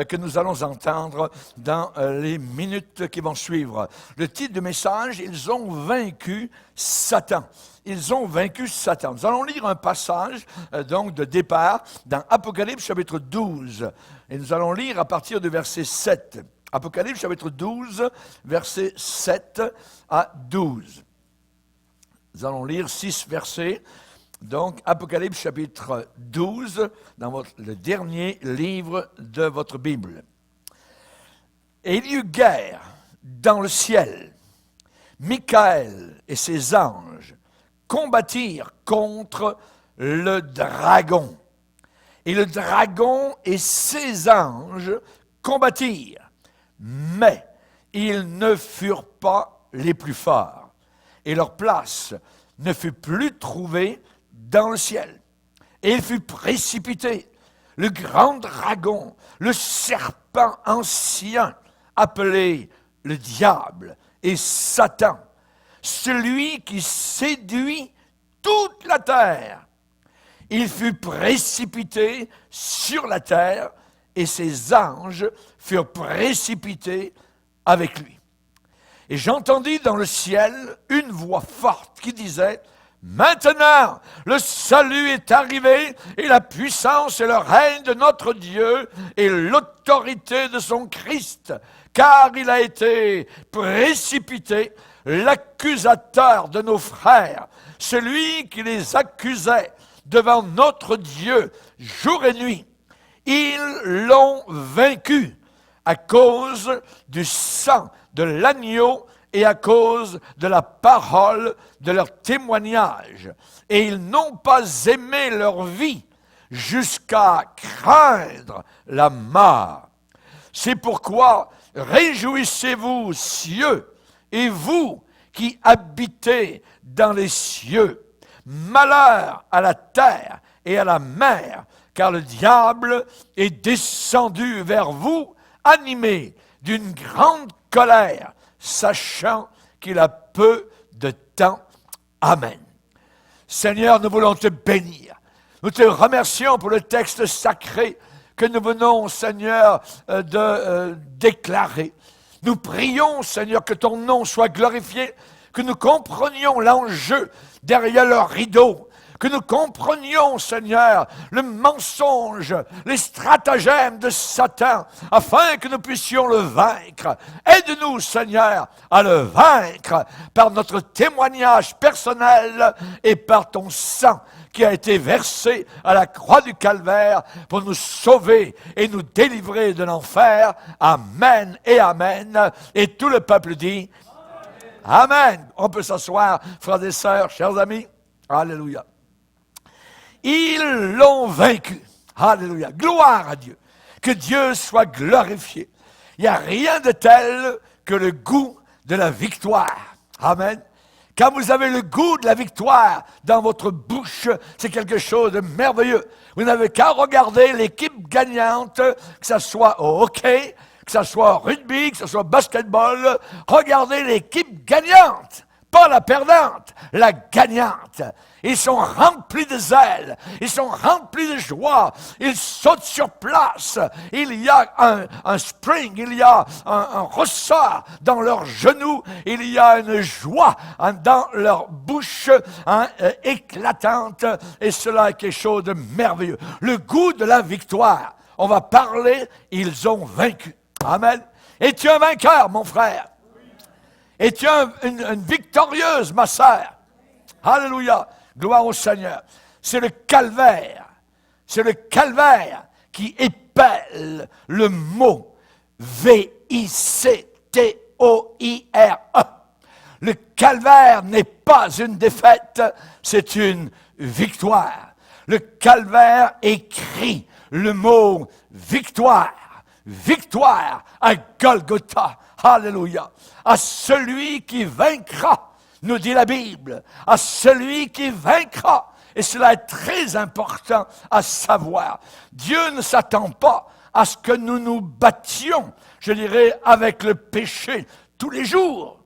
que nous allons entendre dans les minutes qui vont suivre. Le titre du message, ils ont vaincu Satan. Ils ont vaincu Satan. Nous allons lire un passage donc de départ dans Apocalypse chapitre 12. Et nous allons lire à partir du verset 7. Apocalypse chapitre 12, versets 7 à 12. Nous allons lire 6 versets. Donc, Apocalypse chapitre 12, dans le dernier livre de votre Bible. Et il y eut guerre dans le ciel. Michael et ses anges combattirent contre le dragon. Et le dragon et ses anges combattirent. Mais ils ne furent pas les plus forts. Et leur place ne fut plus trouvée dans le ciel. Et il fut précipité, le grand dragon, le serpent ancien, appelé le diable et Satan, celui qui séduit toute la terre. Il fut précipité sur la terre et ses anges furent précipités avec lui. Et j'entendis dans le ciel une voix forte qui disait: maintenant, le salut est arrivé et la puissance et le règne de notre Dieu et l'autorité de son Christ, car il a été précipité, l'accusateur de nos frères, celui qui les accusait devant notre Dieu jour et nuit. Ils l'ont vaincu à cause du sang de l'agneau et à cause de la parole de leur témoignage. Et ils n'ont pas aimé leur vie jusqu'à craindre la mort. C'est pourquoi réjouissez-vous, cieux, et vous qui habitez dans les cieux. Malheur à la terre et à la mer, car le diable est descendu vers vous, animé d'une grande colère, sachant qu'il a peu de temps. Amen. Seigneur, nous voulons te bénir. Nous te remercions pour le texte sacré que nous venons, Seigneur, de déclarer. Nous prions, Seigneur, que ton nom soit glorifié, que nous comprenions l'enjeu derrière le rideau, que nous comprenions, Seigneur, le mensonge, les stratagèmes de Satan, afin que nous puissions le vaincre. Aide-nous, Seigneur, à le vaincre par notre témoignage personnel et par ton sang qui a été versé à la croix du Calvaire pour nous sauver et nous délivrer de l'enfer. Amen et amen. Et tout le peuple dit amen. Amen. On peut s'asseoir, frères et sœurs, chers amis. Alléluia. Ils l'ont vaincu. Alléluia. Gloire à Dieu. Que Dieu soit glorifié. Il n'y a rien de tel que le goût de la victoire. Amen. Quand vous avez le goût de la victoire dans votre bouche, c'est quelque chose de merveilleux. Vous n'avez qu'à regarder l'équipe gagnante, que ce soit au hockey, que ce soit au rugby, que ce soit au basketball. Regardez l'équipe gagnante. Pas la perdante, la gagnante. Ils sont remplis de zèle, ils sont remplis de joie, ils sautent sur place. Il y a un spring, il y a un ressort dans leurs genoux, il y a une joie dans leur bouche éclatante. Et cela est quelque chose de merveilleux. Le goût de la victoire. On va parler, ils ont vaincu. Amen. Es-tu un vainqueur, mon frère? Es-tu une victorieuse, ma sœur? Alléluia. Gloire au Seigneur. C'est le calvaire. C'est le calvaire qui épelle le mot V-I-C-T-O-I-R-E. Le calvaire n'est pas une défaite, c'est une victoire. Le calvaire écrit le mot victoire. Victoire à Golgotha. Alléluia. À celui qui vaincra, nous dit la Bible, à celui qui vaincra. Et cela est très important à savoir. Dieu ne s'attend pas à ce que nous nous battions, je dirais, avec le péché tous les jours.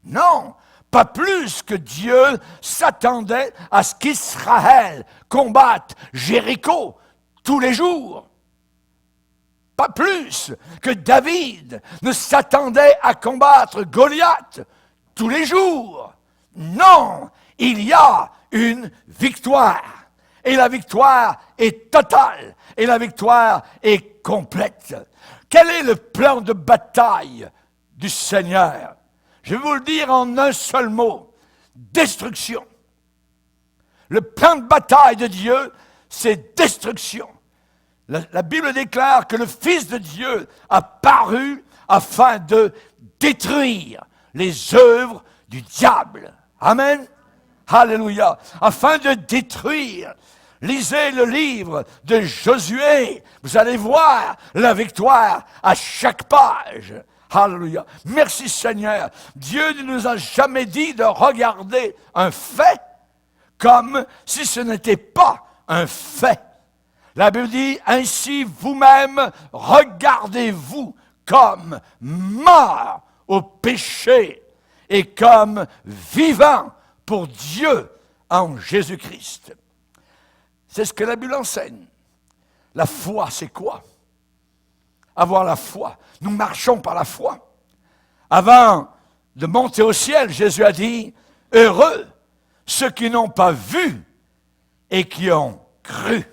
Non, pas plus que Dieu s'attendait à ce qu'Israël combatte Jéricho tous les jours. pas plus que David ne s'attendait à combattre Goliath tous les jours. Non, il y a une victoire. Et la victoire est totale. Et la victoire est complète. Quel est le plan de bataille du Seigneur? Je vais vous le dire en un seul mot. Destruction. Le plan de bataille de Dieu, c'est destruction. La Bible déclare que le Fils de Dieu a paru afin de détruire les œuvres du diable. Amen. Alléluia. Afin de détruire. Lisez le livre de Josué. Vous allez voir la victoire à chaque page. Alléluia. Merci Seigneur. Dieu ne nous a jamais dit de regarder un fait comme si ce n'était pas un fait. La Bible dit, ainsi vous-même, regardez-vous comme mort au péché et comme vivant pour Dieu en Jésus-Christ. C'est ce que la Bible enseigne. La foi, c'est quoi? Avoir la foi. Nous marchons par la foi. Avant de monter au ciel, Jésus a dit, heureux ceux qui n'ont pas vu et qui ont cru.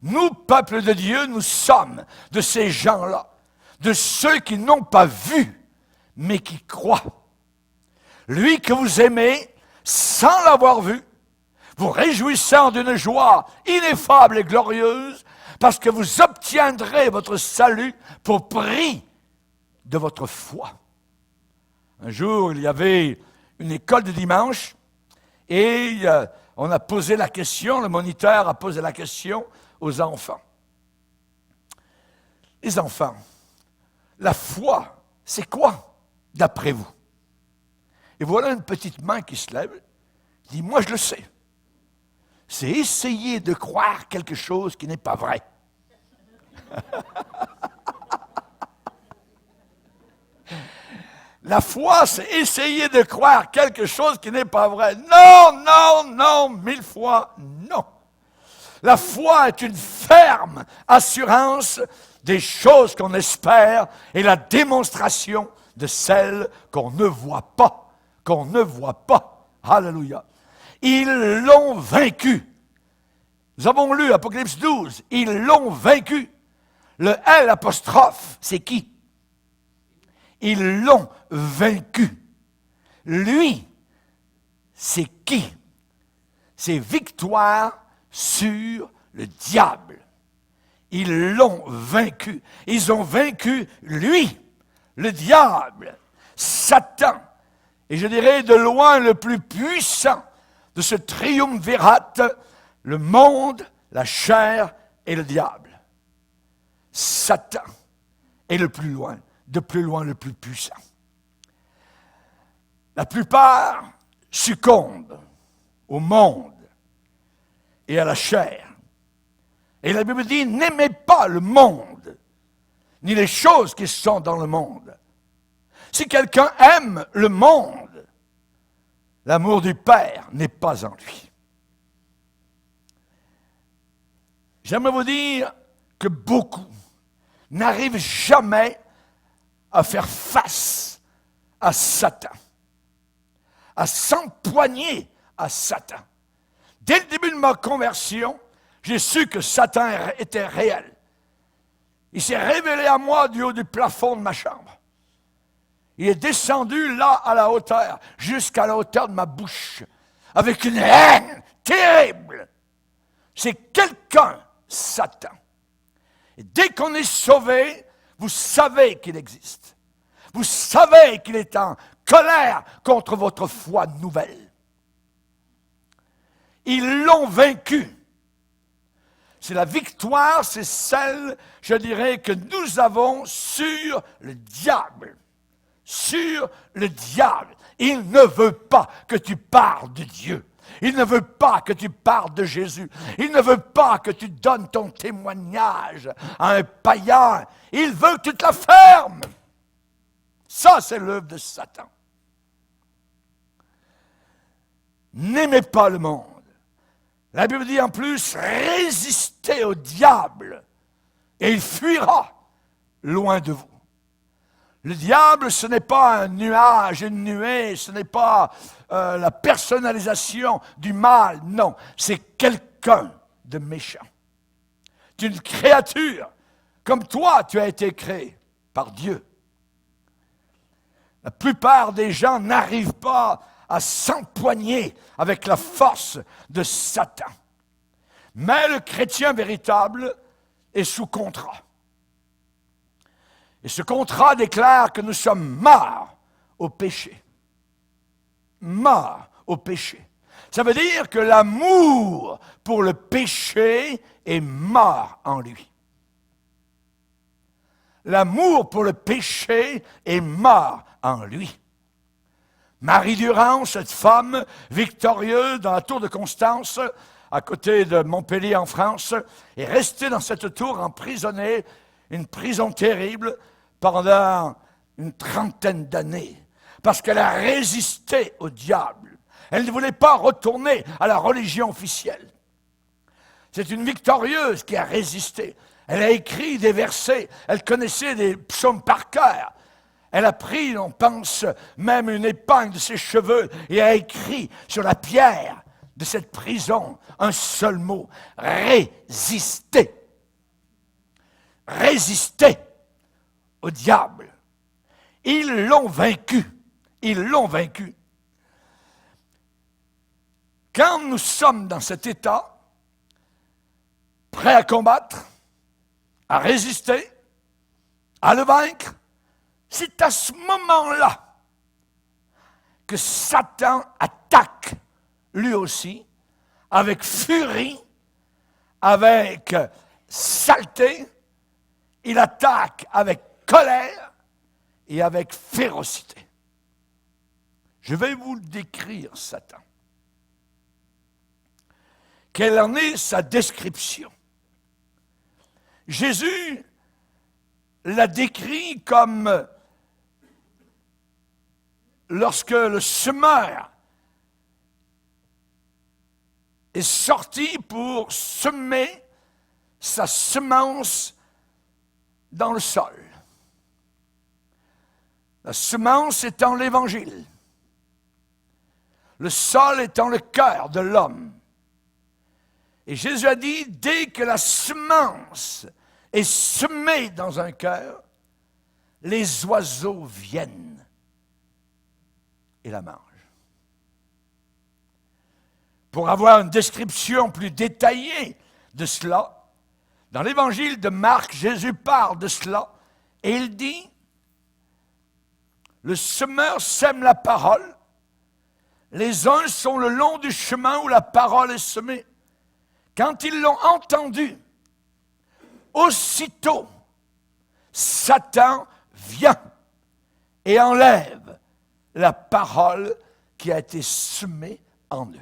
Nous, peuple de Dieu, nous sommes de ces gens-là, de ceux qui n'ont pas vu, mais qui croient. Lui que vous aimez, sans l'avoir vu, vous réjouissant d'une joie ineffable et glorieuse, parce que vous obtiendrez votre salut pour prix de votre foi. Un jour, il y avait une école de dimanche, et on a posé la question, le moniteur a posé la question aux enfants. Les enfants, la foi, c'est quoi, d'après vous? Et voilà une petite main qui se lève, qui dit, moi je le sais. C'est essayer de croire quelque chose qui n'est pas vrai. La foi, c'est essayer de croire quelque chose qui n'est pas vrai. Non, non, non, 1000 fois non. La foi est une ferme assurance des choses qu'on espère et la démonstration de celles qu'on ne voit pas. Qu'on ne voit pas. Alléluia. Ils l'ont vaincu. Nous avons lu Apocalypse 12. Ils l'ont vaincu. Le L apostrophe, c'est qui? Ils l'ont vaincu. Lui, c'est qui? C'est victoire sur le diable. Ils l'ont vaincu. Ils ont vaincu lui, le diable, Satan. Et je dirais de loin le plus puissant de ce triumvirate, le monde, la chair et le diable. Satan est le plus loin, de plus loin le plus puissant. La plupart succombent au monde et à la chair. Et la Bible dit, n'aimez pas le monde, ni les choses qui sont dans le monde. Si quelqu'un aime le monde, l'amour du Père n'est pas en lui. J'aimerais vous dire que beaucoup n'arrivent jamais à faire face à Satan, à s'empoigner à Satan. Dès le début de ma conversion, j'ai su que Satan était réel. Il s'est révélé à moi du haut du plafond de ma chambre. Il est descendu là à la hauteur, jusqu'à la hauteur de ma bouche, avec une haine terrible. C'est quelqu'un, Satan. Et dès qu'on est sauvé, vous savez qu'il existe. Vous savez qu'il est en colère contre votre foi nouvelle. Ils l'ont vaincu. C'est la victoire, c'est celle, je dirais, que nous avons sur le diable. Sur le diable. Il ne veut pas que tu parles de Dieu. Il ne veut pas que tu parles de Jésus. Il ne veut pas que tu donnes ton témoignage à un païen. Il veut que tu te la fermes. Ça, c'est l'œuvre de Satan. N'aimez pas le monde. La Bible dit en plus, résistez au diable et il fuira loin de vous. Le diable, ce n'est pas un nuage, une nuée, ce n'est pas la personnalisation du mal, non, c'est quelqu'un de méchant. C'est une créature, comme toi, tu as été créé par Dieu. La plupart des gens n'arrivent pas à s'empoigner avec la force de Satan. Mais le chrétien véritable est sous contrat. Et ce contrat déclare que nous sommes morts au péché. Morts au péché. Ça veut dire que l'amour pour le péché est mort en lui. L'amour pour le péché est mort en lui. Marie Durand, cette femme victorieuse dans la tour de Constance, à côté de Montpellier en France, est restée dans cette tour emprisonnée, une prison terrible, pendant une trentaine d'années, parce qu'elle a résisté au diable. Elle ne voulait pas retourner à la religion officielle. C'est une victorieuse qui a résisté. Elle a écrit des versets, elle connaissait des psaumes par cœur. Elle a pris, on pense, même une épingle de ses cheveux et a écrit sur la pierre de cette prison un seul mot: résister. Résister au diable. Ils l'ont vaincu. Ils l'ont vaincu. Quand nous sommes dans cet état, prêts à combattre, à résister, à le vaincre, c'est à ce moment-là que Satan attaque lui aussi avec furie, avec saleté. Il attaque avec colère et avec férocité. Je vais vous le décrire, Satan. Quelle en est sa description? Jésus l'a décrit comme lorsque le semeur est sorti pour semer sa semence dans le sol. La semence étant l'Évangile. Le sol étant le cœur de l'homme. Et Jésus a dit, dès que la semence est semée dans un cœur, les oiseaux viennent et la mangent. Pour avoir une description plus détaillée de cela, dans l'évangile de Marc, Jésus parle de cela et il dit, le semeur sème la parole, les uns sont le long du chemin où la parole est semée. Quand ils l'ont entendu, aussitôt, Satan vient et enlève la parole qui a été semée en eux.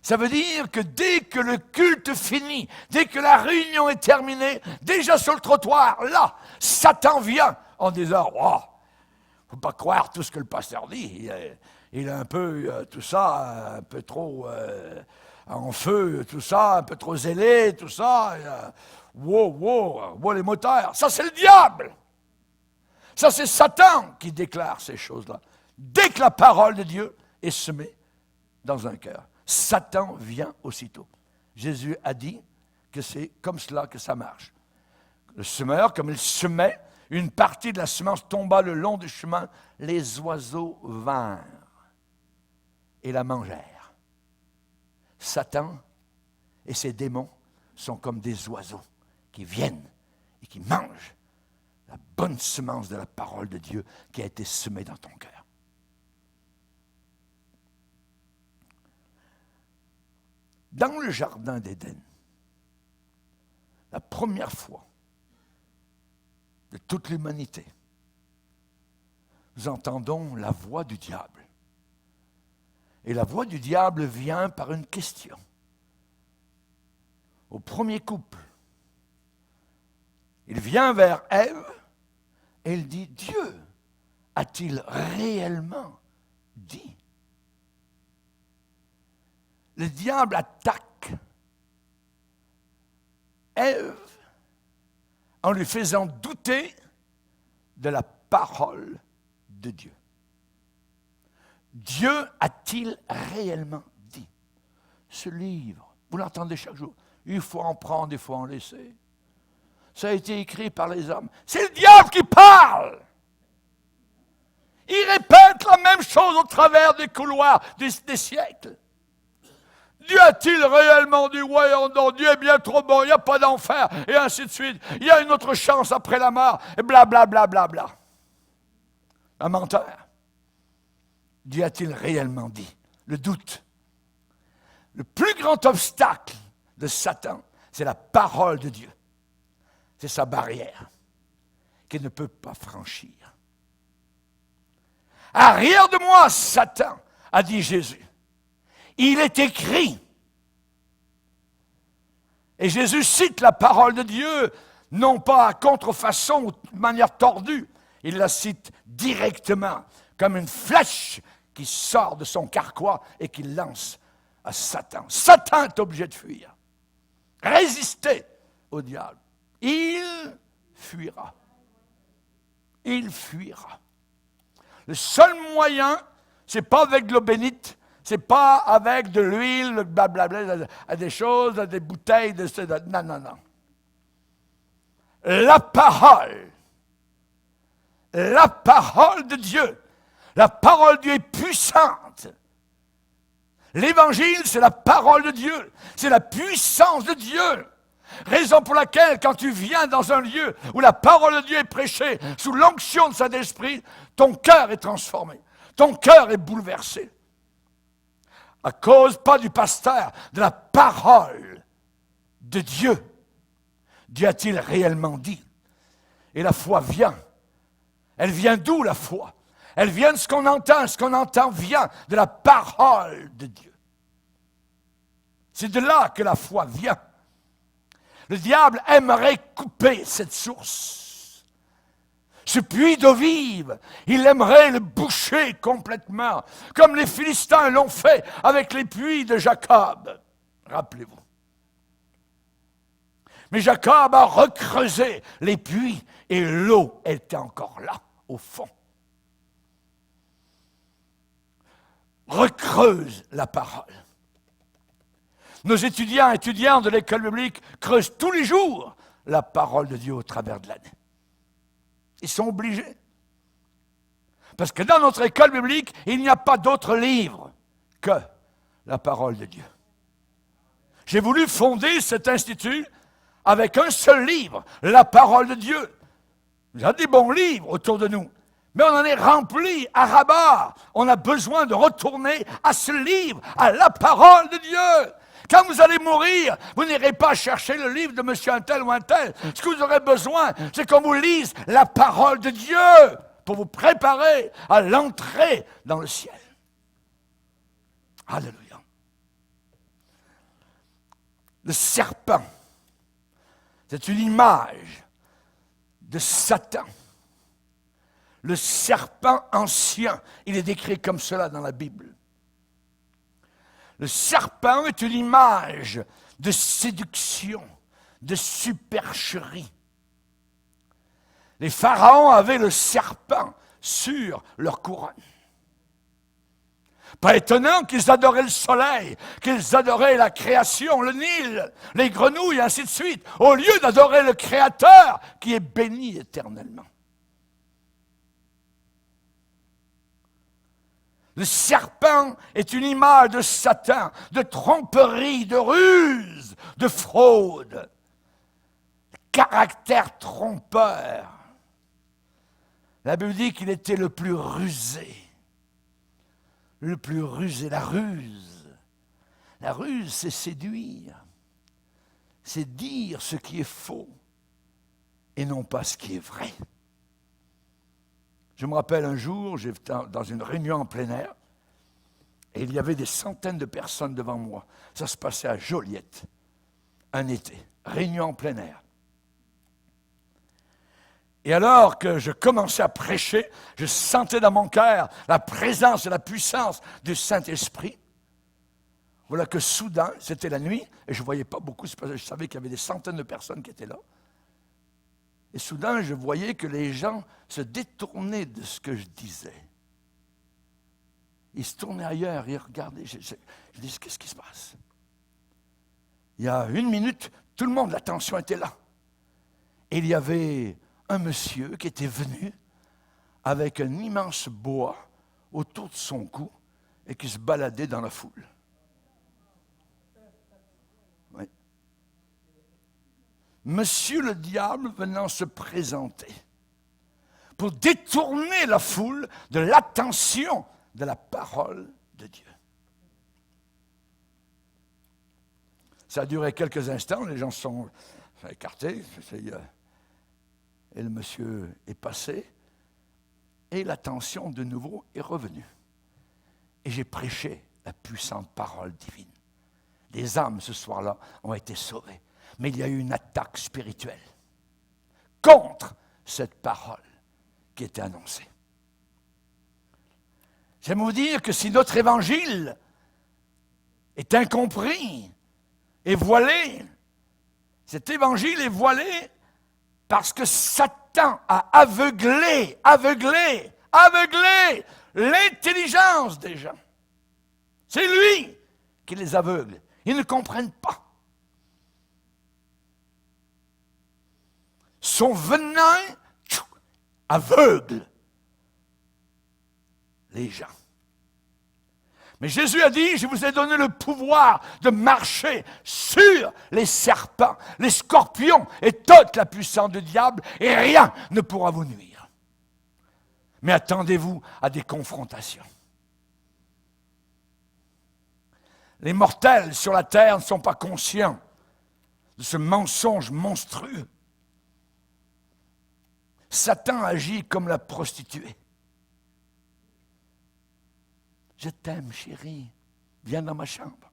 Ça veut dire que dès que le culte finit, dès que la réunion est terminée, déjà sur le trottoir, là, Satan vient en disant « Wow, faut pas croire tout ce que le pasteur dit. Il est un peu tout ça, un peu trop en feu, tout ça, un peu trop zélé, tout ça. Wow, les moteurs. Ça, c'est le diable. Ça, c'est Satan qui déclare ces choses-là. Dès que la parole de Dieu est semée dans un cœur, Satan vient aussitôt. Jésus a dit que c'est comme cela que ça marche. Le semeur, comme il semait, une partie de la semence tomba le long du chemin, les oiseaux vinrent et la mangèrent. Satan et ses démons sont comme des oiseaux qui viennent et qui mangent la bonne semence de la parole de Dieu qui a été semée dans ton cœur. Dans le jardin d'Éden, la première fois de toute l'humanité, nous entendons la voix du diable. Et la voix du diable vient par une question. Au premier couple, il vient vers Ève et il dit, Dieu a-t-il réellement dit? Le diable attaque Ève en lui faisant douter de la parole de Dieu. Dieu a-t-il réellement dit? Ce livre, vous l'entendez chaque jour, il faut en prendre, il faut en laisser. Ça a été écrit par les hommes. C'est le diable qui parle. Il répète la même chose au travers des couloirs des siècles. Dieu a-t-il réellement dit, ouais, non, Dieu est bien trop bon, il n'y a pas d'enfer, et ainsi de suite. Il y a une autre chance après la mort, et blablabla. Bla, bla, bla. Un menteur. Dieu a-t-il réellement dit? Le doute. Le plus grand obstacle de Satan, c'est la parole de Dieu. C'est sa barrière qu'il ne peut pas franchir. Arrière de moi, Satan, a dit Jésus. Il est écrit. Et Jésus cite la parole de Dieu, non pas à contrefaçon ou de manière tordue. Il la cite directement, comme une flèche qui sort de son carquois et qui lance à Satan. Satan est obligé de fuir. Résister au diable. Il fuira. Il fuira. Le seul moyen, c'est pas avec de l'eau bénite, c'est pas avec de l'huile, blablabla, des choses, des bouteilles, non, non, non. La parole de Dieu, la parole de Dieu est puissante. L'Évangile, c'est la parole de Dieu, c'est la puissance de Dieu. Raison pour laquelle, quand tu viens dans un lieu où la parole de Dieu est prêchée, sous l'onction de Saint-Esprit, ton cœur est transformé, ton cœur est bouleversé. À cause, pas du pasteur, de la parole de Dieu. Dieu a-t-il réellement dit? Et la foi vient. Elle vient d'où, la foi? Elle vient de ce qu'on entend vient de la parole de Dieu. C'est de là que la foi vient. Le diable aimerait couper cette source. Ce puits d'eau vive, il aimerait le boucher complètement, comme les Philistins l'ont fait avec les puits de Jacob. Rappelez-vous. Mais Jacob a recreusé les puits et l'eau était encore là, au fond. Recreuse la parole. Nos étudiants de l'école biblique creusent tous les jours la parole de Dieu au travers de l'année. Ils sont obligés. Parce que dans notre école biblique, il n'y a pas d'autre livre que la parole de Dieu. J'ai voulu fonder cet institut avec un seul livre, la parole de Dieu. Il y a des bons livres autour de nous, mais on en est rempli à rabat. On a besoin de retourner à ce livre, à la parole de Dieu. Quand vous allez mourir, vous n'irez pas chercher le livre de monsieur un tel ou un tel. Ce que vous aurez besoin, c'est qu'on vous lise la parole de Dieu pour vous préparer à l'entrée dans le ciel. Alléluia. Le serpent, c'est une image de Satan. Le serpent ancien, il est décrit comme cela dans la Bible. Le serpent est une image de séduction, de supercherie. Les pharaons avaient le serpent sur leur couronne. Pas étonnant qu'ils adoraient le soleil, qu'ils adoraient la création, le Nil, les grenouilles, ainsi de suite, au lieu d'adorer le Créateur qui est béni éternellement. Le serpent est une image de Satan, de tromperie, de ruse, de fraude, caractère trompeur. La Bible dit qu'il était le plus rusé. Le plus rusé, la ruse. La ruse, c'est séduire. C'est dire ce qui est faux et non pas ce qui est vrai. Je me rappelle un jour, j'étais dans une réunion en plein air, et il y avait des centaines de personnes devant moi. Ça se passait à Joliette, un été, réunion en plein air. Et alors que je commençais à prêcher, je sentais dans mon cœur la présence et la puissance du Saint-Esprit. Voilà que soudain, c'était la nuit, et je ne voyais pas beaucoup, parce que je savais qu'il y avait des centaines de personnes qui étaient là. Et soudain, je voyais que les gens se détournaient de ce que je disais. Ils se tournaient ailleurs, ils regardaient. Je dis, qu'est-ce qui se passe? Il y a 1 minute, tout le monde, l'attention était là. Et il y avait un monsieur qui était venu avec un immense bois autour de son cou et qui se baladait dans la foule. Oui. Monsieur le diable venant se présenter pour détourner la foule de l'attention de la parole de Dieu. Ça a duré quelques instants, les gens se sont écartés, et le monsieur est passé, et l'attention de nouveau est revenue. Et j'ai prêché la puissante parole divine. Les âmes ce soir-là ont été sauvées, mais il y a eu une attaque spirituelle contre cette parole qui était annoncée. J'aime vous dire que si notre évangile est incompris et voilé, cet évangile est voilé parce que Satan a aveuglé l'intelligence des gens. C'est lui qui les aveugle. Ils ne comprennent pas. Son venin aveugle les gens. Mais Jésus a dit, je vous ai donné le pouvoir de marcher sur les serpents, les scorpions et toute la puissance du diable, et rien ne pourra vous nuire. Mais attendez-vous à des confrontations. Les mortels sur la terre ne sont pas conscients de ce mensonge monstrueux. Satan agit comme la prostituée. Je t'aime, chérie, viens dans ma chambre.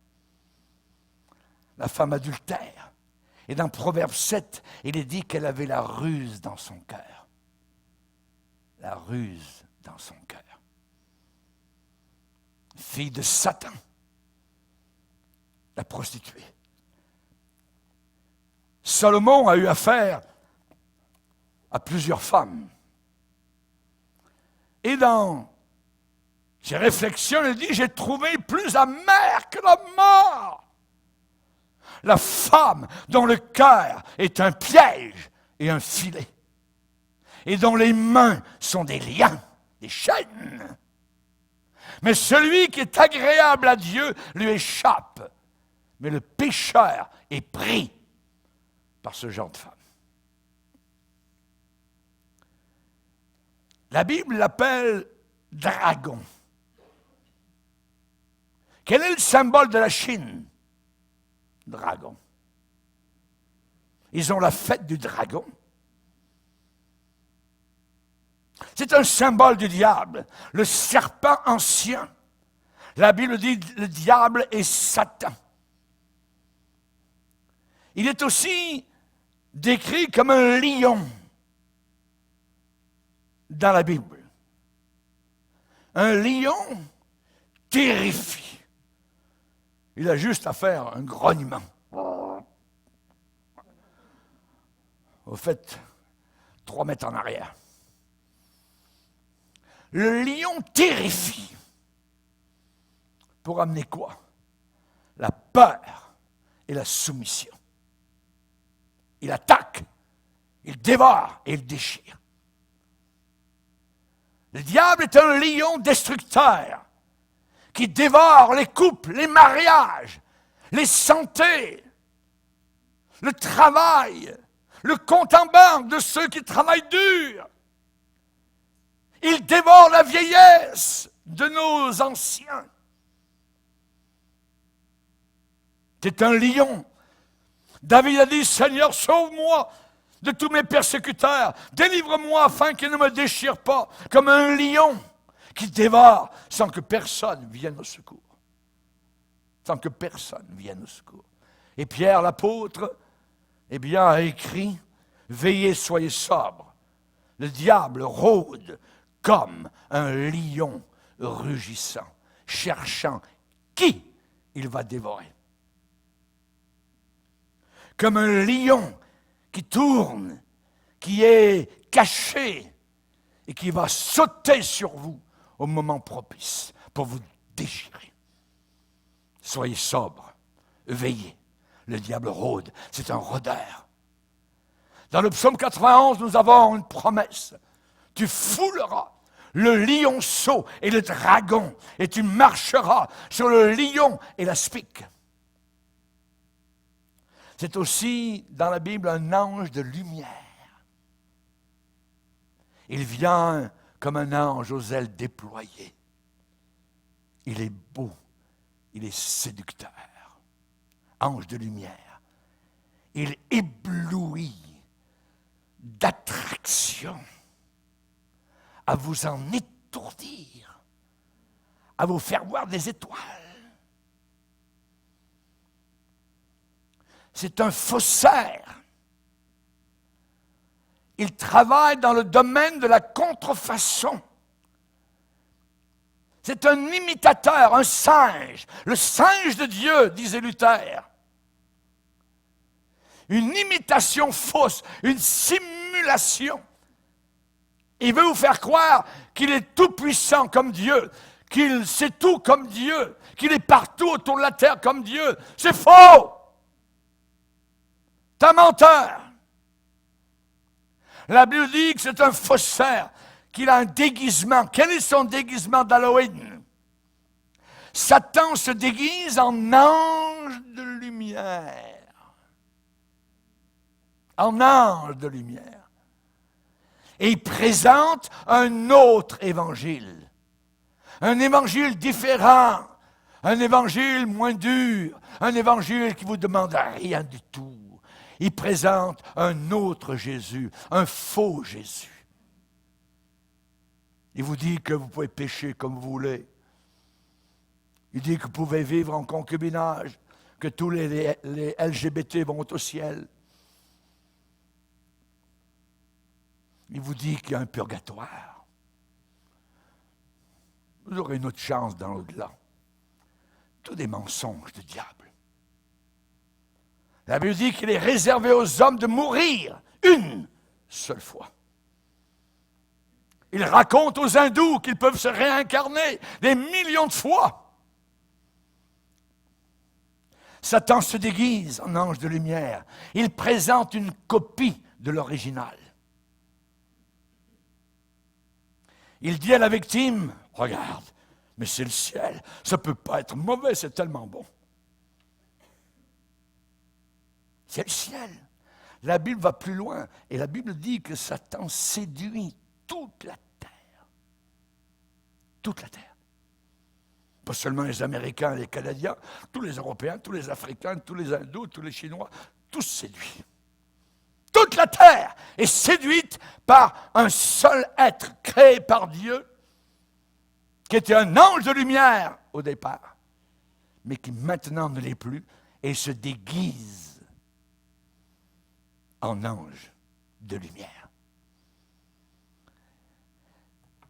La femme adultère. Et dans Proverbe 7, il est dit qu'elle avait la ruse dans son cœur. La ruse dans son cœur. Fille de Satan. La prostituée. Salomon a eu affaire à plusieurs femmes. Et dans ses réflexions, il dit, j'ai trouvé plus amer que la mort. La femme dont le cœur est un piège et un filet, et dont les mains sont des liens, des chaînes. Mais celui qui est agréable à Dieu lui échappe. Mais le pécheur est pris par ce genre de femme. La Bible l'appelle dragon. Quel est le symbole de la Chine? Dragon. Ils ont la fête du dragon. C'est un symbole du diable, le serpent ancien. La Bible dit le diable est Satan. Il est aussi décrit comme un lion dans la Bible. Un lion terrifie. Il a juste à faire un grognement. Au fait, 3 mètres en arrière. Le lion terrifie. Pour amener quoi? La peur et la soumission. Il attaque, il dévore et il déchire. Le diable est un lion destructeur qui dévore les couples, les mariages, les santés, le travail, le compte en banque de ceux qui travaillent dur. Il dévore la vieillesse de nos anciens. C'est un lion. David a dit, Seigneur, sauve-moi de tous mes persécuteurs. Délivre-moi afin qu'ils ne me déchirent pas comme un lion qui dévore sans que personne vienne au secours. Sans que personne vienne au secours. Et Pierre l'apôtre, a écrit, veillez, soyez sobres. Le diable rôde comme un lion rugissant, cherchant qui il va dévorer. Comme un lion qui tourne, qui est caché et qui va sauter sur vous au moment propice pour vous déchirer. Soyez sobres, veillez. Le diable rôde, c'est un rôdeur. Dans le psaume 91, nous avons une promesse. Tu fouleras le lionceau et le dragon, et tu marcheras sur le lion et la spique. C'est aussi dans la Bible un ange de lumière. Il vient comme un ange aux ailes déployées. Il est beau, il est séducteur. Ange de lumière. Il éblouit d'attraction à vous en étourdir, à vous faire voir des étoiles. C'est un faussaire. Il travaille dans le domaine de la contrefaçon. C'est un imitateur, un singe, le singe de Dieu, disait Luther. Une imitation fausse, une simulation. Il veut vous faire croire qu'il est tout puissant comme Dieu, qu'il sait tout comme Dieu, qu'il est partout autour de la terre comme Dieu. C'est faux! T'es un menteur! La Bible dit que c'est un faussaire, qu'il a un déguisement. Quel est son déguisement d'Halloween? Satan se déguise en ange de lumière. En ange de lumière. Et il présente un autre évangile. Un évangile différent. Un évangile moins dur. Un évangile qui ne vous demande rien du tout. Il présente un autre Jésus, un faux Jésus. Il vous dit que vous pouvez pécher comme vous voulez. Il dit que vous pouvez vivre en concubinage, que tous les LGBT vont au ciel. Il vous dit qu'il y a un purgatoire. Vous aurez une autre chance dans l'au-delà. Tous des mensonges du diable. La Bible dit qu'il est réservé aux hommes de mourir une seule fois. Il raconte aux hindous qu'ils peuvent se réincarner des millions de fois. Satan se déguise en ange de lumière. Il présente une copie de l'original. Il dit à la victime, « Regarde, mais c'est le ciel, ça ne peut pas être mauvais, c'est tellement bon. » C'est le ciel. La Bible va plus loin, et la Bible dit que Satan séduit toute la terre. Toute la terre. Pas seulement les Américains et les Canadiens, tous les Européens, tous les Africains, tous les Hindous, tous les Chinois, tous séduits. Toute la terre est séduite par un seul être créé par Dieu, qui était un ange de lumière au départ, mais qui maintenant ne l'est plus et se déguise en ange de lumière.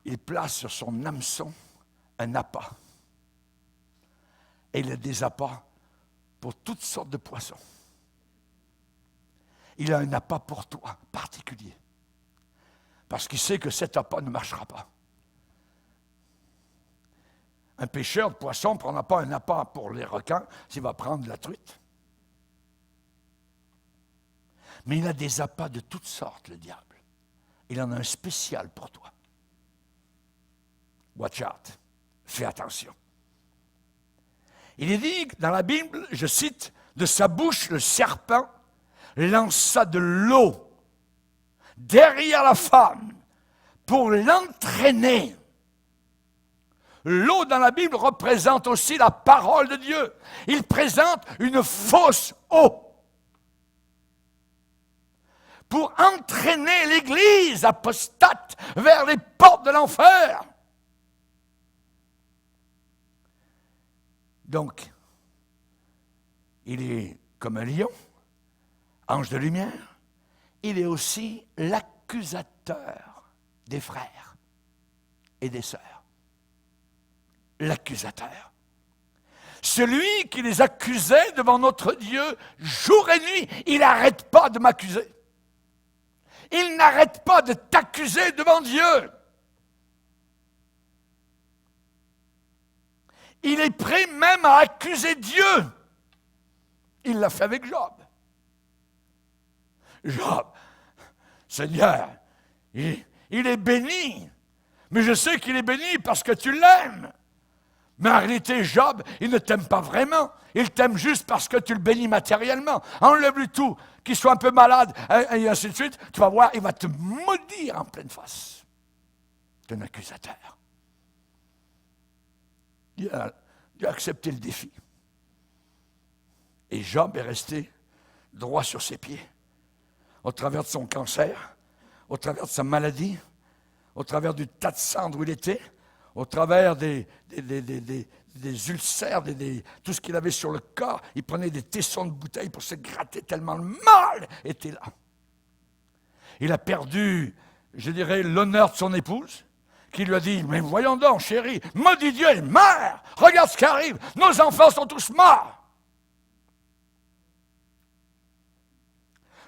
Il place sur son hameçon un appât. Et il a des appâts pour toutes sortes de poissons. Il a un appât pour toi, particulier. Parce qu'il sait que cet appât ne marchera pas. Un pêcheur de poissons ne prendra pas un appât pour les requins s'il va prendre la truite. Mais il a des appâts de toutes sortes, le diable. Il en a un spécial pour toi. Watch out. Fais attention. Il est dit dans la Bible, je cite, « De sa bouche, le serpent lança de l'eau derrière la femme pour l'entraîner. » L'eau dans la Bible représente aussi la parole de Dieu. Il présente une fausse eau pour entraîner l'Église apostate vers les portes de l'enfer. Donc, il est comme un lion, ange de lumière. Il est aussi l'accusateur des frères et des sœurs. L'accusateur. Celui qui les accusait devant notre Dieu jour et nuit. Il n'arrête pas de m'accuser. Il n'arrête pas de t'accuser devant Dieu. Il est prêt même à accuser Dieu. Il l'a fait avec Job. Job, Seigneur, il est béni. Mais je sais qu'il est béni parce que tu l'aimes. Mais en réalité, Job, il ne t'aime pas vraiment. Il t'aime juste parce que tu le bénis matériellement. Enlève-lui tout, qu'il soit un peu malade, et ainsi de suite. Tu vas voir, il va te maudire en pleine face. C'est un accusateur. Il a accepté le défi. Et Job est resté droit sur ses pieds. Au travers de son cancer, au travers de sa maladie, au travers du tas de cendres où il était, au travers des ulcères, tout ce qu'il avait sur le corps. Il prenait des tessons de bouteille pour se gratter tellement le mal était là. Il a perdu, je dirais, l'honneur de son épouse, qui lui a dit, mais voyons donc, chérie, maudit Dieu, il meurt. Regarde ce qui arrive, nos enfants sont tous morts.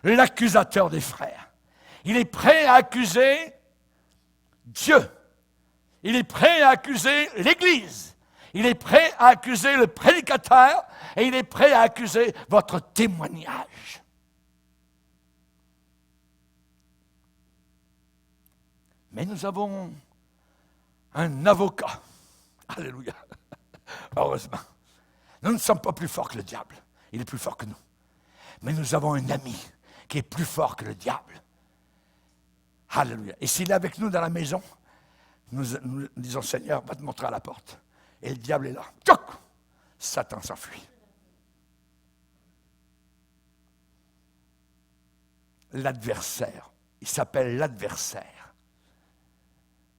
L'accusateur des frères. Il est prêt à accuser Dieu. Il est prêt à accuser l'Église. Il est prêt à accuser le prédicateur et il est prêt à accuser votre témoignage. Mais nous avons un avocat. Alléluia. Heureusement. Nous ne sommes pas plus forts que le diable. Il est plus fort que nous. Mais nous avons un ami qui est plus fort que le diable. Alléluia. Et s'il est avec nous dans la maison, nous disons, Seigneur, va te montrer à la porte. Et le diable est là. Tchouk! Satan s'enfuit. L'adversaire. Il s'appelle l'adversaire.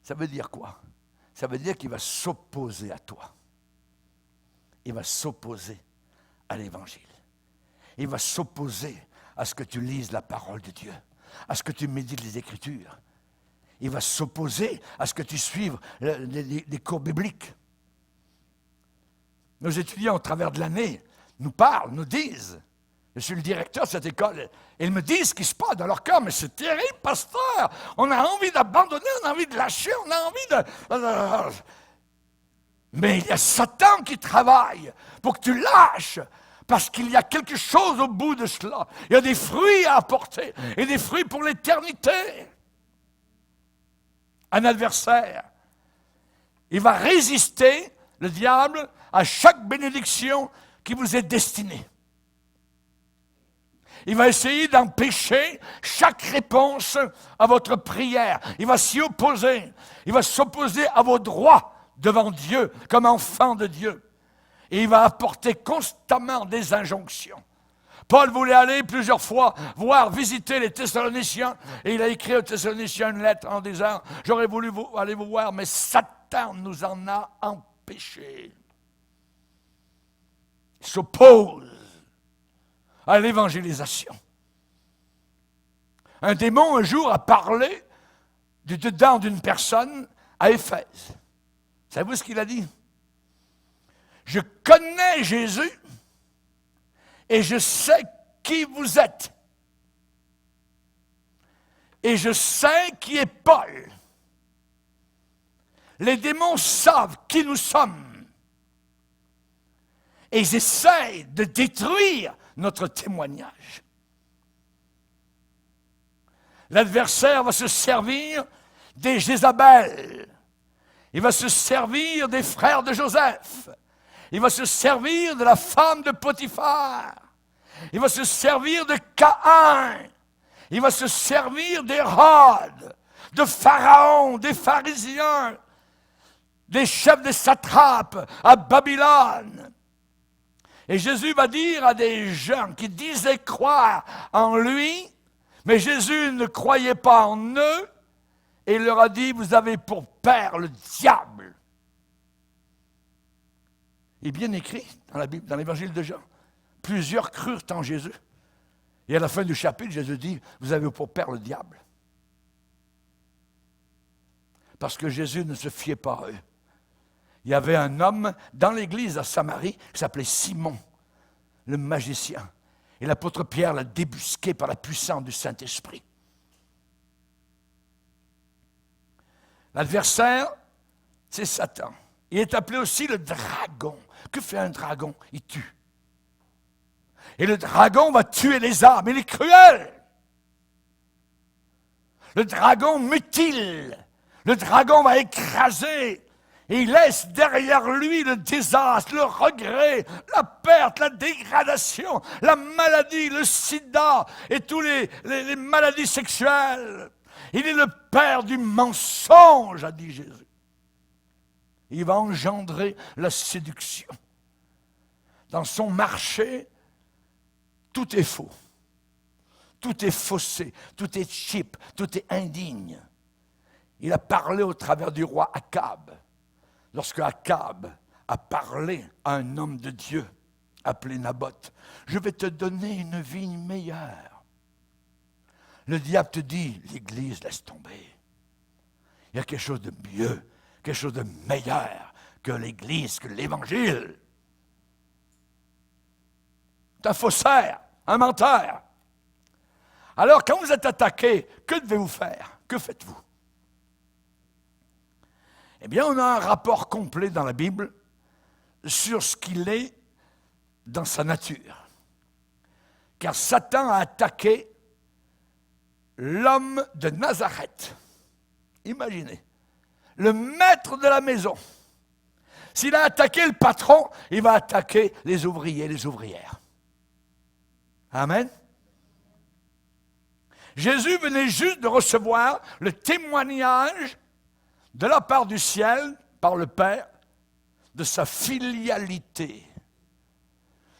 Ça veut dire quoi? Ça veut dire qu'il va s'opposer à toi. Il va s'opposer à l'Évangile. Il va s'opposer à ce que tu lises la parole de Dieu, à ce que tu médites les Écritures. Il va s'opposer à ce que tu suives les cours bibliques. Nos étudiants, au travers de l'année, nous parlent, nous disent, je suis le directeur de cette école, et ils me disent ce qui se passe dans leur cœur, mais c'est terrible, pasteur, on a envie d'abandonner, on a envie de lâcher, on a envie de... Mais il y a Satan qui travaille pour que tu lâches, parce qu'il y a quelque chose au bout de cela. Il y a des fruits à apporter, et des fruits pour l'éternité. Un adversaire, il va résister, le diable, à chaque bénédiction qui vous est destinée. Il va essayer d'empêcher chaque réponse à votre prière. Il va s'y opposer. Il va s'opposer à vos droits devant Dieu, comme enfant de Dieu. Et il va apporter constamment des injonctions. Paul voulait aller plusieurs fois visiter les Thessaloniciens, et il a écrit aux Thessaloniciens une lettre en disant, j'aurais voulu aller vous voir, mais Satan nous en a empêchés. Il s'oppose à l'évangélisation. Un démon, un jour, a parlé du dedans d'une personne à Éphèse. Savez-vous ce qu'il a dit? Je connais Jésus et je sais qui vous êtes. Et je sais qui est Paul. Les démons savent qui nous sommes. Et ils essayent de détruire notre témoignage. L'adversaire va se servir des Jézabel. Il va se servir des frères de Joseph. Il va se servir de la femme de Potiphar. Il va se servir de Caïn. Il va se servir d'Hérode, de Pharaon, des pharisiens, des chefs des satrapes à Babylone. Et Jésus va dire à des gens qui disaient croire en lui, mais Jésus ne croyait pas en eux, et il leur a dit, vous avez pour père le diable. Il est bien écrit dans la Bible, dans l'évangile de Jean. Plusieurs crurent en Jésus. Et à la fin du chapitre, Jésus dit, vous avez pour père le diable. Parce que Jésus ne se fiait pas à eux. Il y avait un homme dans l'église à Samarie qui s'appelait Simon, le magicien. Et l'apôtre Pierre l'a débusqué par la puissance du Saint-Esprit. L'adversaire, c'est Satan. Il est appelé aussi le dragon. Que fait un dragon? Il tue. Et le dragon va tuer les âmes. Il est cruel. Le dragon mutile. Le dragon va écraser. Et il laisse derrière lui le désastre, le regret, la perte, la dégradation, la maladie, le sida et toutes les maladies sexuelles. Il est le père du mensonge, a dit Jésus. Il va engendrer la séduction. Dans son marché, tout est faux. Tout est faussé, tout est cheap, tout est indigne. Il a parlé au travers du roi Akab. Lorsque Akab a parlé à un homme de Dieu appelé Naboth, je vais te donner une vie meilleure. Le diable te dit, l'Église, laisse tomber. Il y a quelque chose de mieux, quelque chose de meilleur que l'Église, que l'Évangile. C'est un faussaire, un menteur. Alors, quand vous êtes attaqué, que devez-vous faire? Que faites-vous? Eh bien, on a un rapport complet dans la Bible sur ce qu'il est dans sa nature. Car Satan a attaqué l'homme de Nazareth. Imaginez, le maître de la maison. S'il a attaqué le patron, il va attaquer les ouvriers, les ouvrières. Amen. Jésus venait juste de recevoir le témoignage de la part du ciel, par le Père, de sa filialité.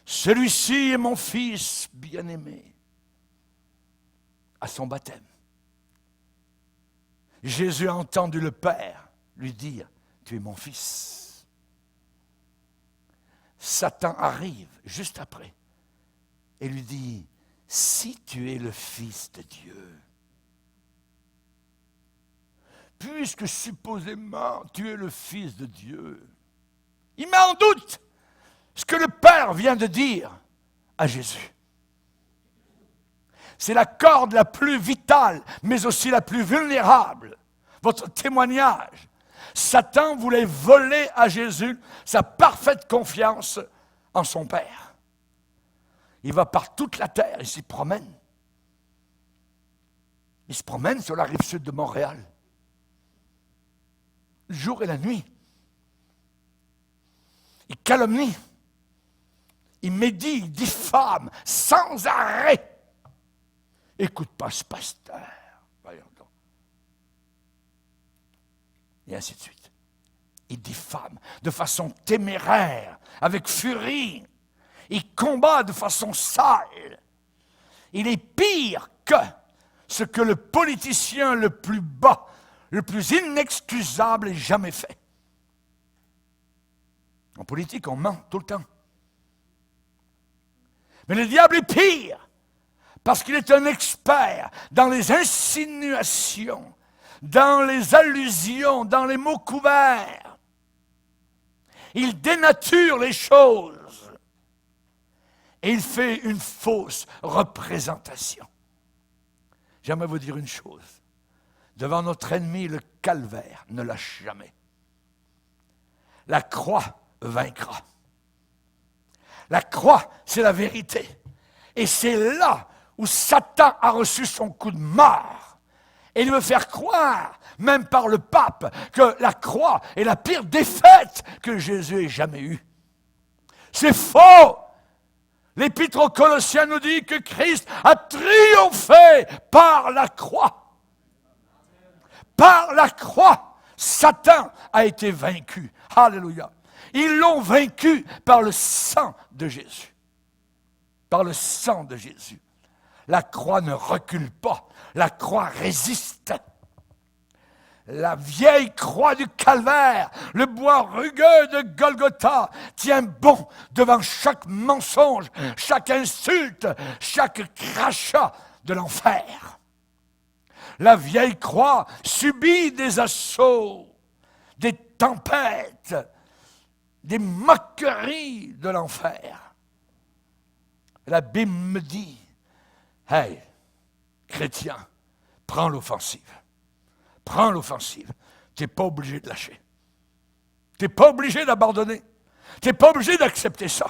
Celui-ci est mon fils bien-aimé. À son baptême. Jésus a entendu le Père lui dire, tu es mon fils. Satan arrive juste après et lui dit, si tu es le fils de Dieu, puisque supposément tu es le fils de Dieu, il met en doute ce que le Père vient de dire à Jésus. C'est la corde la plus vitale, mais aussi la plus vulnérable. Votre témoignage. Satan voulait voler à Jésus sa parfaite confiance en son Père. Il va par toute la terre, il s'y promène. Il se promène sur la rive sud de Montréal. Le jour et la nuit. Il calomnie. Il médit, il diffame sans arrêt. Écoute pas ce pasteur. Voyons donc. Et ainsi de suite. Il diffame de façon téméraire, avec furie. Il combat de façon sale. Il est pire que ce que le politicien le plus bas, le plus inexcusable ait jamais fait. En politique, on ment tout le temps. Mais le diable est pire, parce qu'il est un expert dans les insinuations, dans les allusions, dans les mots couverts. Il dénature les choses. Et il fait une fausse représentation. J'aimerais vous dire une chose. Devant notre ennemi, le calvaire ne lâche jamais. La croix vaincra. La croix, c'est la vérité. Et c'est là où Satan a reçu son coup de mort. Et il veut faire croire, même par le pape, que la croix est la pire défaite que Jésus ait jamais eue. C'est faux! L'Épître aux Colossiens nous dit que Christ a triomphé par la croix. Par la croix, Satan a été vaincu. Alléluia. Ils l'ont vaincu par le sang de Jésus. Par le sang de Jésus. La croix ne recule pas. La croix résiste. La vieille croix du calvaire, le bois rugueux de Golgotha, tient bon devant chaque mensonge, chaque insulte, chaque crachat de l'enfer. La vieille croix subit des assauts, des tempêtes, des moqueries de l'enfer. La Bible me dit, hey, chrétien, prends l'offensive. Prends l'offensive. tu n'es pas obligé de lâcher. Tu n'es pas obligé d'abandonner. Tu n'es pas obligé d'accepter ça.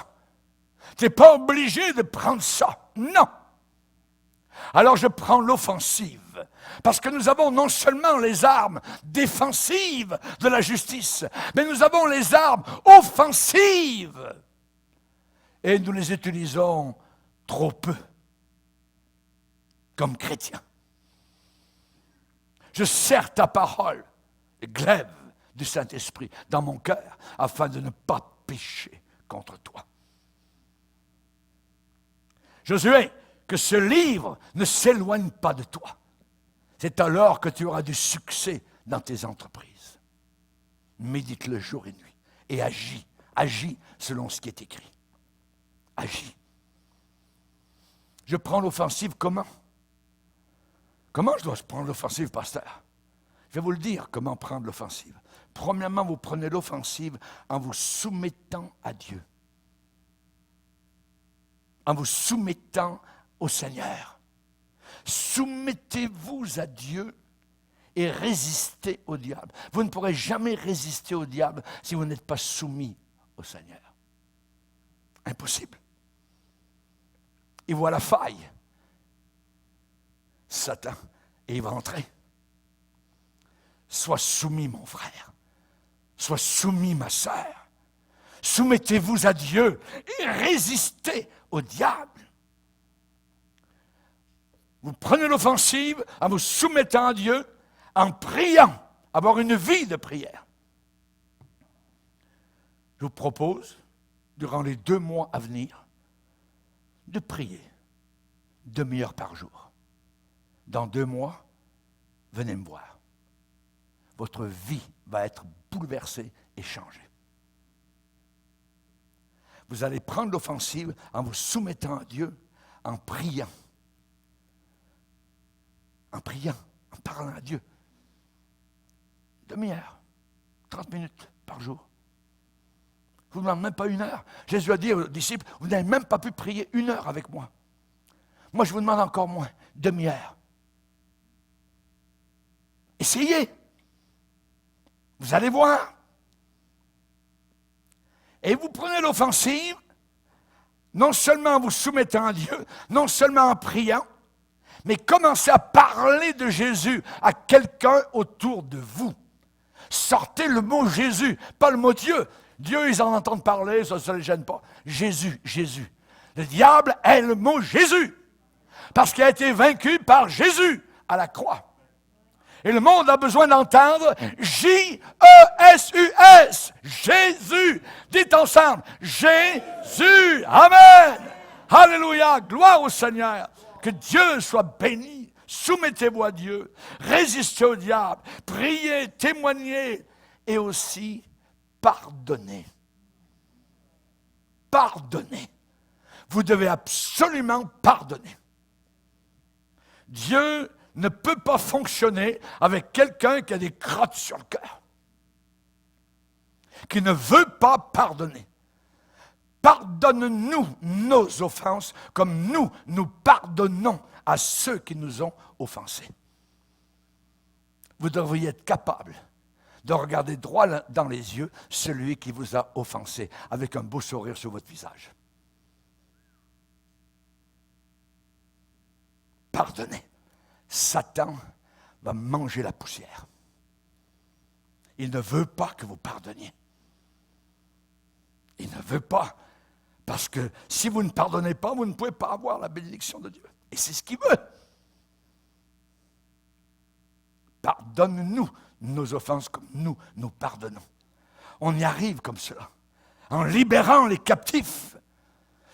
Tu n'es pas obligé de prendre ça. Non. Alors je prends l'offensive. Parce que nous avons non seulement les armes défensives de la justice, mais nous avons les armes offensives. Et nous les utilisons trop peu comme chrétiens. Je serre ta parole, glaive du Saint-Esprit, dans mon cœur, afin de ne pas pécher contre toi. Josué, que ce livre ne s'éloigne pas de toi. C'est alors que tu auras du succès dans tes entreprises. Médite-le jour et nuit et agis. Agis selon ce qui est écrit. Agis. Je prends l'offensive comment? Comment je dois prendre l'offensive, pasteur? Je vais vous le dire, comment prendre l'offensive. Premièrement, vous prenez l'offensive en vous soumettant à Dieu. En vous soumettant au Seigneur. Soumettez-vous à Dieu et résistez au diable. Vous ne pourrez jamais résister au diable si vous n'êtes pas soumis au Seigneur. Impossible. Il voit la faille. Satan, et il va entrer. Sois soumis, mon frère. Sois soumis, ma sœur. Soumettez-vous à Dieu et résistez au diable. Vous prenez l'offensive en vous soumettant à Dieu, en priant, avoir une vie de prière. Je vous propose, durant les 2 mois à venir, de prier 1 demi-heure par jour. Dans 2 mois, venez me voir. Votre vie va être bouleversée et changée. Vous allez prendre l'offensive en vous soumettant à Dieu, en priant. En priant, en parlant à Dieu. 1 demi-heure, 30 minutes par jour. Je ne vous demande même pas 1 heure. Jésus a dit aux disciples, vous n'avez même pas pu prier 1 heure avec moi. Moi, je vous demande encore moins, 1 demi-heure. Essayez. Vous allez voir. Et vous prenez l'offensive, non seulement en vous soumettant à Dieu, non seulement en priant, mais commencez à parler de Jésus à quelqu'un autour de vous. Sortez le mot Jésus, pas le mot Dieu. Dieu, ils en entendent parler, ça ne les gêne pas. Jésus, Jésus. Le diable est le mot Jésus, parce qu'il a été vaincu par Jésus à la croix. Et le monde a besoin d'entendre J-E-S-U-S, Jésus. Dites ensemble, Jésus, Amen. Alléluia, gloire au Seigneur. Que Dieu soit béni. Soumettez-vous à Dieu. Résistez au diable. Priez, témoignez. Et aussi, pardonnez. Pardonnez. Vous devez absolument pardonner. Dieu ne peut pas fonctionner avec quelqu'un qui a des crottes sur le cœur. Qui ne veut pas pardonner. Pardonne-nous nos offenses comme nous pardonnons à ceux qui nous ont offensés. Vous devriez être capable de regarder droit dans les yeux celui qui vous a offensé avec un beau sourire sur votre visage. Pardonnez. Satan va manger la poussière. Il ne veut pas que vous pardonniez. Il ne veut pas. Parce que si vous ne pardonnez pas, vous ne pouvez pas avoir la bénédiction de Dieu. Et c'est ce qu'il veut. Pardonne-nous nos offenses comme nous pardonnons. On y arrive comme cela. En libérant les captifs.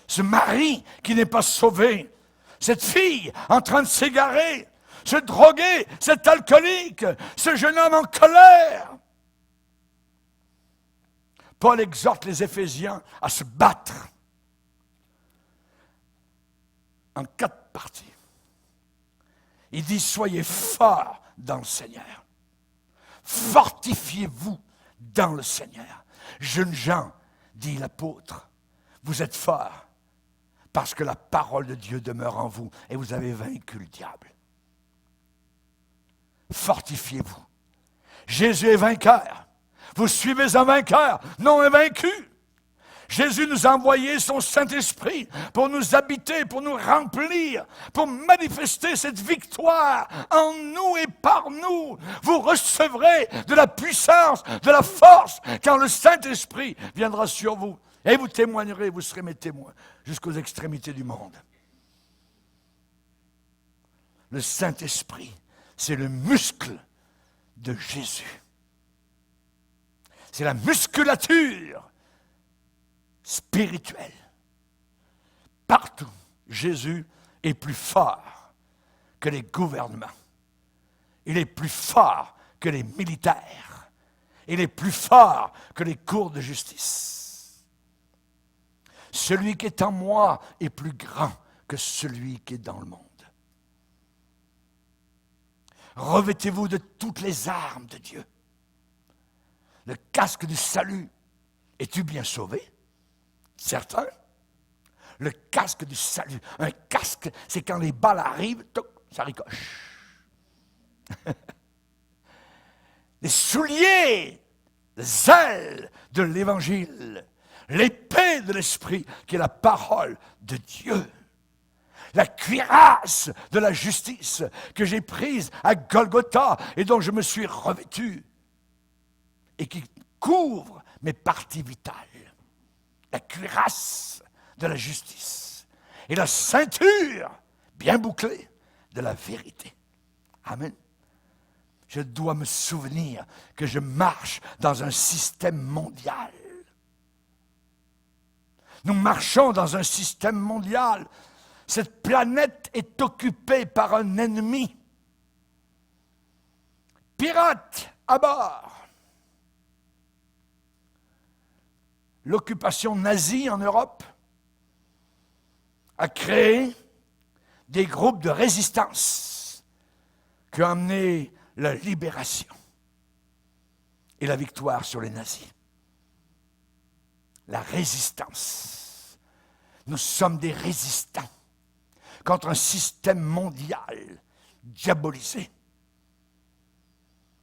Ce mari qui n'est pas sauvé. Cette fille en train de s'égarer. Ce drogué, cet alcoolique, ce jeune homme en colère. Paul exhorte les Éphésiens à se battre en 4 parties. Il dit, soyez forts dans le Seigneur. Fortifiez-vous dans le Seigneur. Jeunes gens, dit l'apôtre, vous êtes forts parce que la parole de Dieu demeure en vous et vous avez vaincu le diable. Fortifiez-vous. Jésus est vainqueur. Vous suivez un vainqueur, non un vaincu. Jésus nous a envoyé son Saint-Esprit pour nous habiter, pour nous remplir, pour manifester cette victoire en nous et par nous. Vous recevrez de la puissance, de la force, quand le Saint-Esprit viendra sur vous. Et vous témoignerez, vous serez mes témoins jusqu'aux extrémités du monde. Le Saint-Esprit, c'est le muscle de Jésus. C'est la musculature spirituelle. Partout, Jésus est plus fort que les gouvernements. Il est plus fort que les militaires. Il est plus fort que les cours de justice. Celui qui est en moi est plus grand que celui qui est dans le monde. Revêtez-vous de toutes les armes de Dieu. Le casque du salut. Es-tu bien sauvé? Certain. Le casque du salut. Un casque, c'est quand les balles arrivent, toc, ça ricoche. Les souliers, le zèle de l'Évangile. L'épée de l'Esprit, qui est la parole de Dieu. La cuirasse de la justice que j'ai prise à Golgotha et dont je me suis revêtu et qui couvre mes parties vitales. La cuirasse de la justice et la ceinture bien bouclée de la vérité. Amen. Je dois me souvenir que je marche dans un système mondial. Nous marchons dans un système mondial. Cette planète est occupée par un ennemi. Pirates à bord. L'occupation nazie en Europe a créé des groupes de résistance qui ont amené la libération et la victoire sur les nazis. La résistance. Nous sommes des résistants contre un système mondial diabolisé.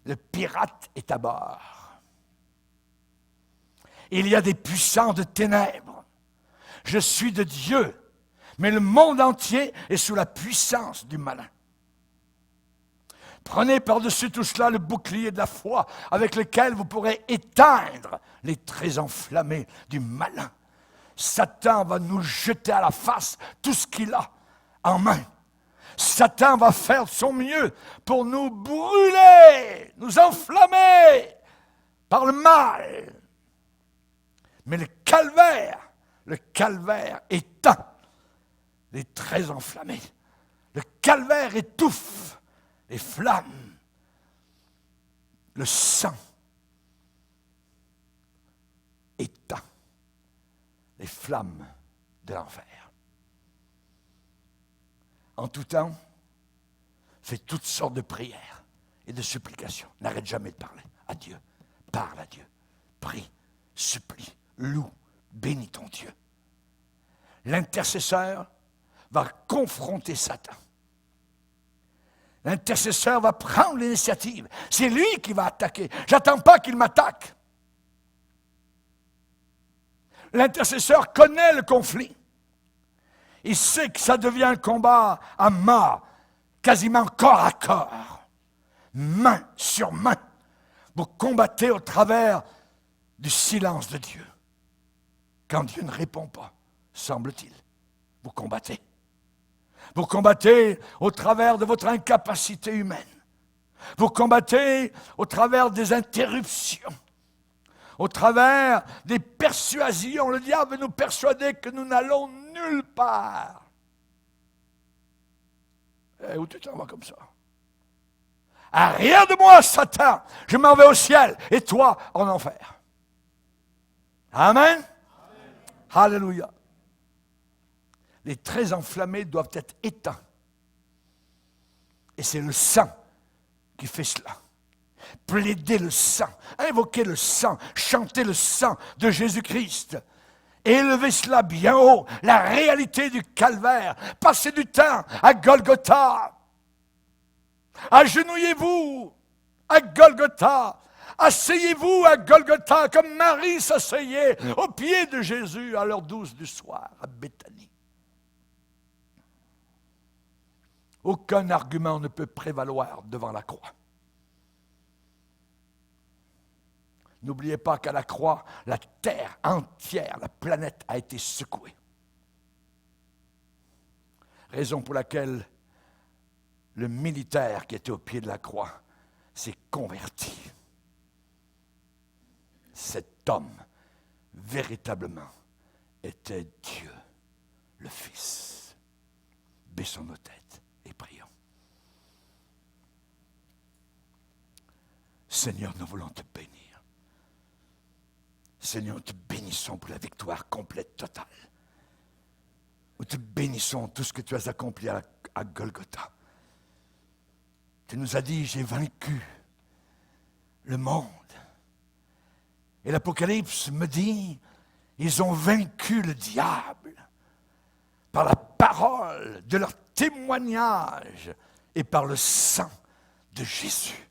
Le pirate est à bord. Il y a des puissants de ténèbres. Je suis de Dieu, mais le monde entier est sous la puissance du malin. Prenez par-dessus tout cela le bouclier de la foi avec lequel vous pourrez éteindre les traits enflammés du malin. Satan va nous jeter à la face tout ce qu'il a en main. Satan va faire de son mieux pour nous brûler, nous enflammer par le mal. Mais le calvaire éteint les traits enflammés. Le calvaire étouffe les flammes. Le sang éteint les flammes de l'enfer. En tout temps, fais toutes sortes de prières et de supplications. N'arrête jamais de parler à Dieu. Parle à Dieu. Prie, supplie, loue, bénis ton Dieu. L'intercesseur va confronter Satan. L'intercesseur va prendre l'initiative. C'est lui qui va attaquer. Je n'attends pas qu'il m'attaque. L'intercesseur connaît le conflit. Il sait que ça devient un combat à mort, quasiment corps à corps, main sur main. Vous combattez au travers du silence de Dieu. Quand Dieu ne répond pas, semble-t-il, vous combattez. Vous combattez au travers de votre incapacité humaine. Vous combattez au travers des interruptions. Au travers des persuasions. Le diable veut nous persuader que nous n'allons nulle part. Où tu t'en vas comme ça? Arrière de moi, Satan! Je m'en vais au ciel et toi en enfer. Amen? Amen. Alléluia. Les traits enflammés doivent être éteints. Et c'est le sang qui fait cela. Plaidez le sang, invoquez le sang, chantez le sang de Jésus-Christ. Élevez cela bien haut, la réalité du calvaire. Passez du temps à Golgotha. Agenouillez-vous à Golgotha. Golgotha. Asseyez-vous à Golgotha comme Marie s'asseyait aux pieds de Jésus à l'heure 12 du soir à Béthanie. Aucun argument ne peut prévaloir devant la croix. N'oubliez pas qu'à la croix, la terre entière, la planète a été secouée. Raison pour laquelle le militaire qui était au pied de la croix s'est converti. Cet homme, véritablement, était Dieu, le Fils. Baissons nos têtes et prions. Seigneur, nous voulons te bénir. Seigneur, nous te bénissons pour la victoire complète, totale. Nous te bénissons tout ce que tu as accompli à Golgotha. Tu nous as dit, j'ai vaincu le monde. Et l'Apocalypse me dit, ils ont vaincu le diable par la parole de leur témoignage et par le sang de Jésus.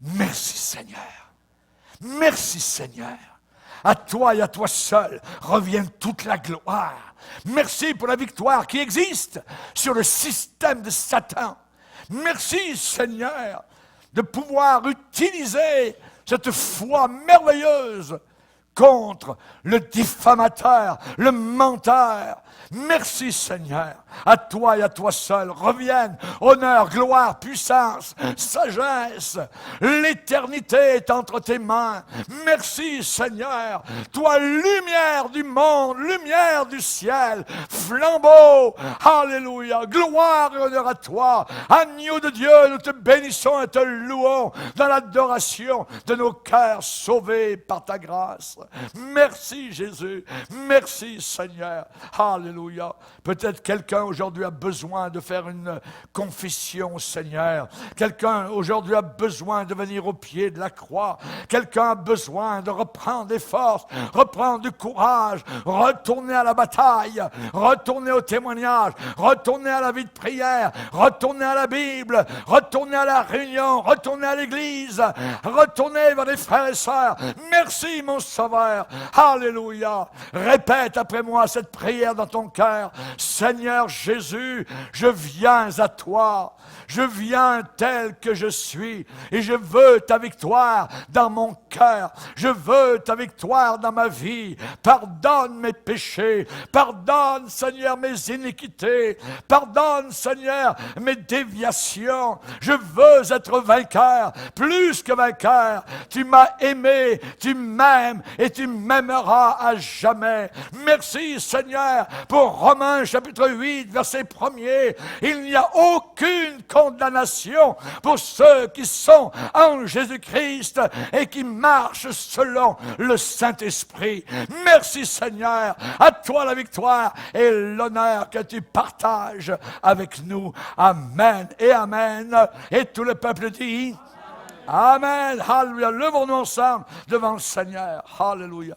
Merci Seigneur. Merci Seigneur. À toi et à toi seul revient toute la gloire. Merci pour la victoire qui existe sur le système de Satan. Merci Seigneur de pouvoir utiliser cette foi merveilleuse contre le diffamateur, le menteur. Merci Seigneur, à toi et à toi seul reviennent honneur, gloire, puissance, sagesse. L'éternité est entre tes mains. Merci Seigneur, toi lumière du monde, lumière du ciel, flambeau, alléluia, gloire et honneur à toi. Agneau de Dieu, nous te bénissons et te louons dans l'adoration de nos cœurs sauvés par ta grâce. Merci Jésus, merci Seigneur, alléluia. Peut-être quelqu'un aujourd'hui a besoin de faire une confession au Seigneur. Quelqu'un aujourd'hui a besoin de venir au pied de la croix. Quelqu'un a besoin de reprendre des forces, reprendre du courage, retourner à la bataille, retourner au témoignage, retourner à la vie de prière, retourner à la Bible, retourner à la réunion, retourner à l'église, retourner vers les frères et sœurs. Merci mon Sauveur, alléluia. Répète après moi cette prière dans ton cœur. Seigneur Jésus, je viens à toi. Je viens tel que je suis et je veux ta victoire dans mon cœur. Je veux ta victoire dans ma vie. Pardonne mes péchés. Pardonne, Seigneur, mes iniquités. Pardonne, Seigneur, mes déviations. Je veux être vainqueur, plus que vainqueur. Tu m'as aimé, tu m'aimes et tu m'aimeras à jamais. Merci, Seigneur, pour Romains chapitre 8, verset 1er. Il n'y a aucune condamnation pour ceux qui sont en Jésus-Christ et qui marchent selon le Saint-Esprit. Merci Seigneur, à toi la victoire et l'honneur que tu partages avec nous. Amen et amen. Et tout le peuple dit Amen. Alléluia. Levons-nous ensemble devant le Seigneur. Alléluia.